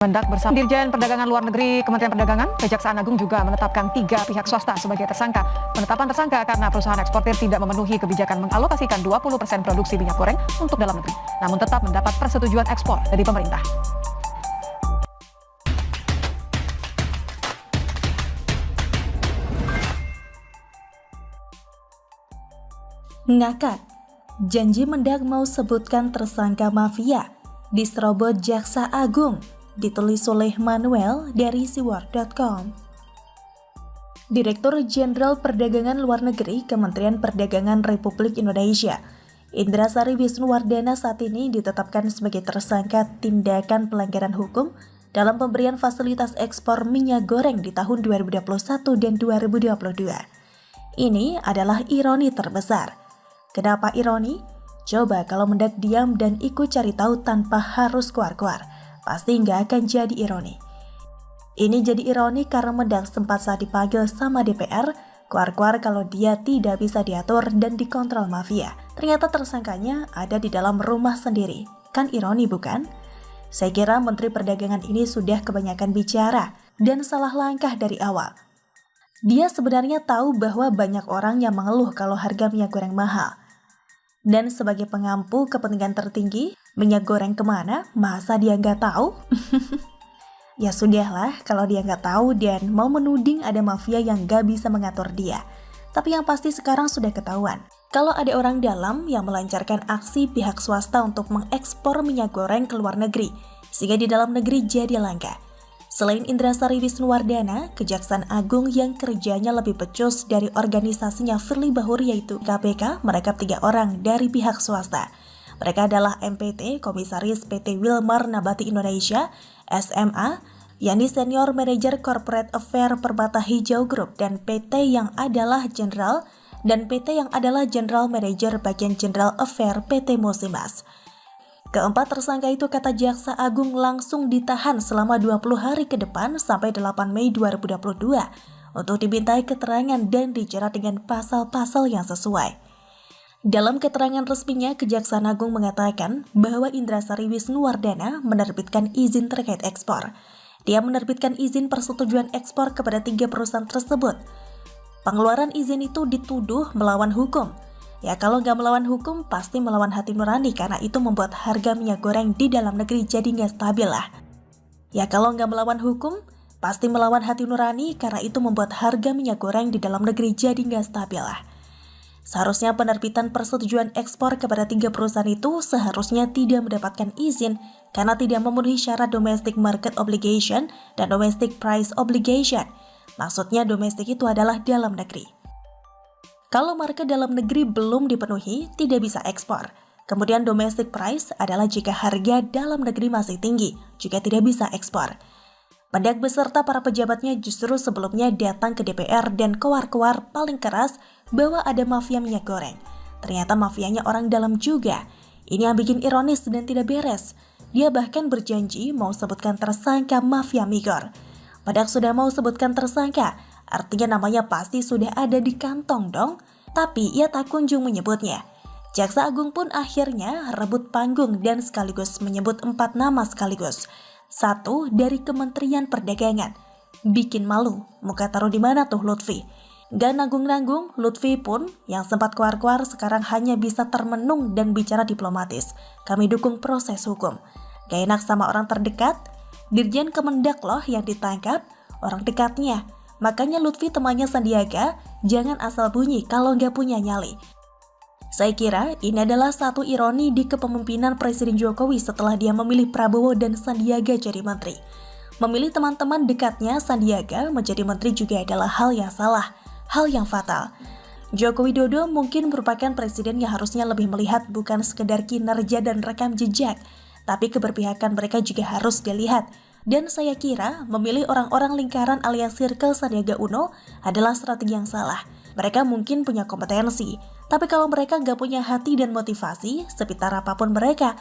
Mendak bersama Dirjen Perdagangan Luar Negeri Kementerian Perdagangan, Kejaksaan Agung juga menetapkan 3 pihak swasta sebagai tersangka. Penetapan tersangka karena perusahaan eksportir tidak memenuhi kebijakan mengalokasikan 20% produksi minyak goreng untuk dalam negeri, namun tetap mendapat persetujuan ekspor dari pemerintah. Ngakak, janji Mendak mau sebutkan tersangka mafia, diserobot Jaksa Agung. Ditulis oleh Manuel dari siwar.com. Direktur Jenderal Perdagangan Luar Negeri Kementerian Perdagangan Republik Indonesia, Indrasari Wisnuwardana saat ini ditetapkan sebagai tersangka tindakan pelanggaran hukum dalam pemberian fasilitas ekspor minyak goreng di tahun 2021 dan 2022. Ini adalah ironi terbesar. Kenapa ironi? Coba kalau Mendak diam dan ikut cari tahu tanpa harus keluar-keluar. Pasti nggak akan jadi ironi. Ini jadi ironi karena Mendak sempat saat dipanggil sama DPR, keluar-keluar kalau dia tidak bisa diatur dan dikontrol mafia. Ternyata tersangkanya ada di dalam rumah sendiri. Kan ironi bukan? Saya kira Menteri Perdagangan ini sudah kebanyakan bicara dan salah langkah dari awal. Dia sebenarnya tahu bahwa banyak orang yang mengeluh kalau harga minyak goreng mahal. Dan sebagai pengampu kepentingan tertinggi, minyak goreng kemana? Masa dia nggak tahu? Ya sudahlah, kalau dia nggak tahu dan mau menuding ada mafia yang nggak bisa mengatur dia. Tapi yang pasti sekarang sudah ketahuan. Kalau ada orang dalam yang melancarkan aksi pihak swasta untuk mengekspor minyak goreng ke luar negeri, sehingga di dalam negeri jadi langka. Selain Indrasari Wisnuwardana, Kejaksaan Agung yang kerjanya lebih becus dari organisasinya Firly Bahuri yaitu KPK merekap 3 orang dari pihak swasta. Mereka adalah MPT, Komisaris PT Wilmar Nabati Indonesia, SMA, yakni Senior Manager Corporate Affair Permata Hijau Group, dan PT yang adalah General Manager Bagian General Affair PT Musimas. Keempat tersangka itu kata Jaksa Agung langsung ditahan selama 20 hari ke depan sampai 8 Mei 2022 untuk dimintai keterangan dan dijerat dengan pasal-pasal yang sesuai. Dalam keterangan resminya, Kejaksaan Agung mengatakan bahwa Indrasari Wisnuwardana menerbitkan izin terkait ekspor. Dia menerbitkan izin persetujuan ekspor kepada 3 perusahaan tersebut. Pengeluaran izin itu dituduh melawan hukum. Ya kalau nggak melawan hukum, pasti melawan hati nurani karena itu membuat harga minyak goreng di dalam negeri jadi nggak stabil lah. Ya kalau nggak melawan hukum, pasti melawan hati nurani karena itu membuat harga minyak goreng di dalam negeri jadi nggak stabil lah. Seharusnya penerbitan persetujuan ekspor kepada 3 perusahaan itu seharusnya tidak mendapatkan izin karena tidak memenuhi syarat domestic market obligation dan domestic price obligation. Maksudnya domestik itu adalah dalam negeri. Kalau market dalam negeri belum dipenuhi, tidak bisa ekspor. Kemudian domestic price adalah jika harga dalam negeri masih tinggi, juga tidak bisa ekspor. Mendak beserta para pejabatnya justru sebelumnya datang ke DPR dan keluar-keluar paling keras bahwa ada mafia minyak goreng. Ternyata mafianya orang dalam juga. Ini yang bikin ironis dan tidak beres. Dia bahkan berjanji mau sebutkan tersangka mafia migor. Mendak sudah mau sebutkan tersangka, artinya namanya pasti sudah ada di kantong dong, tapi ia tak kunjung menyebutnya. Jaksa Agung pun akhirnya rebut panggung dan sekaligus menyebut 4 nama sekaligus. 1 dari Kementerian Perdagangan. Bikin malu, muka taruh di mana tuh Lutfi? Gak nanggung-nanggung, Lutfi pun yang sempat keluar-keluar sekarang hanya bisa termenung dan bicara diplomatis. Kami dukung proses hukum. Gak enak sama orang terdekat? Dirjen Kemendak loh yang ditangkap, orang dekatnya. Makanya Lutfi temannya Sandiaga, jangan asal bunyi kalau nggak punya nyali. Saya kira ini adalah satu ironi di kepemimpinan Presiden Jokowi setelah dia memilih Prabowo dan Sandiaga jadi menteri. Memilih teman-teman dekatnya Sandiaga menjadi menteri juga adalah hal yang salah, hal yang fatal. Joko Widodo mungkin merupakan presiden yang harusnya lebih melihat bukan sekedar kinerja dan rekam jejak, tapi keberpihakan mereka juga harus dilihat. Dan saya kira memilih orang-orang lingkaran alias circle Sandiaga Uno adalah strategi yang salah. Mereka mungkin punya kompetensi, tapi kalau mereka nggak punya hati dan motivasi, sepintar apapun mereka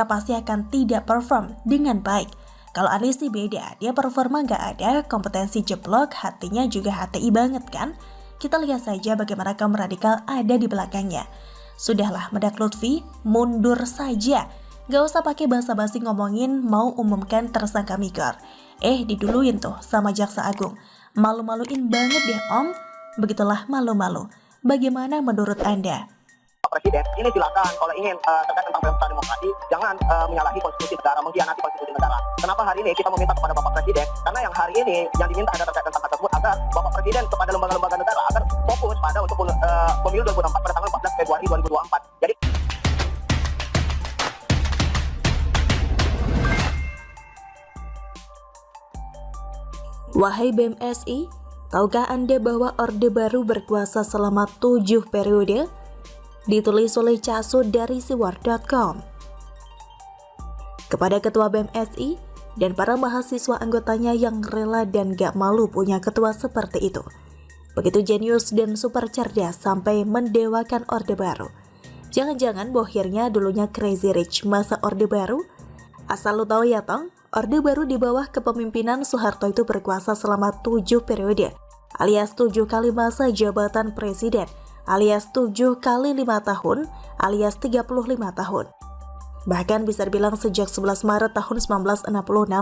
pasti akan tidak perform dengan baik. Kalau Anies sih beda, dia performa nggak ada, kompetensi jeblok, hatinya juga HTI banget kan? Kita lihat saja bagaimana kaum radikal ada di belakangnya. Sudahlah Mendak Lutfi, mundur saja. Gak usah pakai basa-basi ngomongin mau umumkan tersangka Migor. Diduluin tuh sama Jaksa Agung. Malu-maluin banget deh Om. Begitulah malu-malu. Bagaimana menurut Anda? Presiden ini silakan kalau ingin terkait tentang pesta demokrasi jangan menyalahi konstitusi negara, mengkhianati konstitusi negara. Kenapa hari ini kita meminta kepada Bapak Presiden? Karena yang hari ini yang diminta ada terkait tentang hal tersebut agar Bapak Presiden kepada lembaga-lembaga negara agar fokus pada untuk pemilu 2024 pada tanggal 14 Februari 2024. Jadi Wahai BMSI, tahukah Anda bahwa Orde Baru berkuasa selama 7 periode? Ditulis oleh Casu dari siwar.com. Kepada Ketua BMSI dan para mahasiswa anggotanya yang rela dan gak malu punya ketua seperti itu. Begitu jenius dan super cerdas sampai mendewakan Orde Baru. Jangan-jangan bohirnya dulunya Crazy Rich masa Orde Baru? Asal lu tahu ya Tong, Orde Baru di bawah kepemimpinan Soeharto itu berkuasa selama 7 periode, alias 7 kali masa jabatan presiden, alias 7 kali 5 tahun, alias 35 tahun. Bahkan bisa dibilang sejak 11 Maret tahun 1966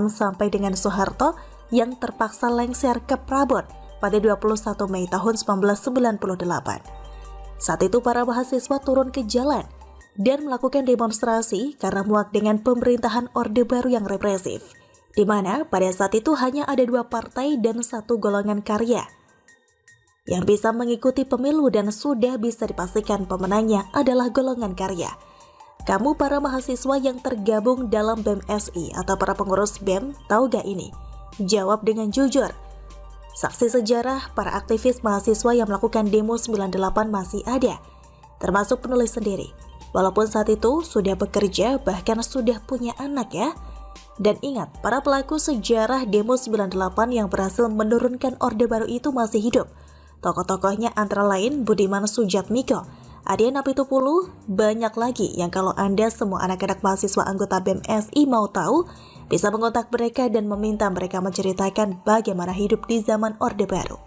sampai dengan Soeharto yang terpaksa lengser ke Prabon pada 21 Mei tahun 1998. Saat itu para mahasiswa turun ke jalan dan melakukan demonstrasi karena muak dengan pemerintahan Orde Baru yang represif, di mana pada saat itu hanya ada 2 partai dan 1 golongan karya yang bisa mengikuti pemilu dan sudah bisa dipastikan pemenangnya adalah golongan karya. Kamu para mahasiswa yang tergabung dalam BEM-SI atau para pengurus BEM tahu gak ini? Jawab dengan jujur. Saksi sejarah para aktivis mahasiswa yang melakukan demo 98 masih ada, termasuk penulis sendiri. Walaupun saat itu sudah bekerja bahkan sudah punya anak ya. Dan ingat, para pelaku sejarah demo 98 yang berhasil menurunkan Orde Baru itu masih hidup. Tokoh-tokohnya antara lain Budiman Sujatmiko, Adian Apitupulu, banyak lagi yang kalau Anda semua anak-anak mahasiswa anggota BEM-SI mau tahu, bisa mengontak mereka dan meminta mereka menceritakan bagaimana hidup di zaman Orde Baru.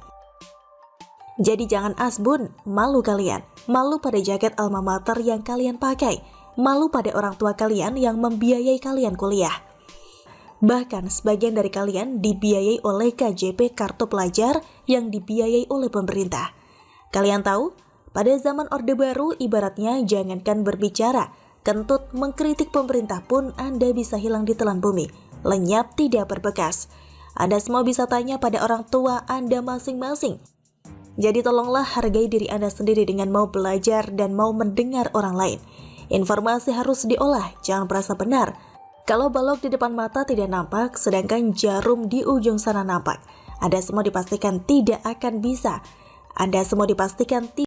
Jadi jangan asbun, malu kalian. Malu pada jaket alma mater yang kalian pakai. Malu pada orang tua kalian yang membiayai kalian kuliah. Bahkan sebagian dari kalian dibiayai oleh KJP Kartu Pelajar yang dibiayai oleh pemerintah. Kalian tahu, pada zaman Orde Baru ibaratnya jangankan berbicara, kentut mengkritik pemerintah pun Anda bisa hilang di telan bumi. Lenyap tidak berbekas. Anda semua bisa tanya pada orang tua Anda masing-masing. Jadi tolonglah hargai diri Anda sendiri dengan mau belajar dan mau mendengar orang lain. Informasi harus diolah, jangan merasa benar. Kalau balok di depan mata tidak nampak, sedangkan jarum di ujung sana nampak. Anda semua dipastikan tidak akan bisa. Anda semua dipastikan tidak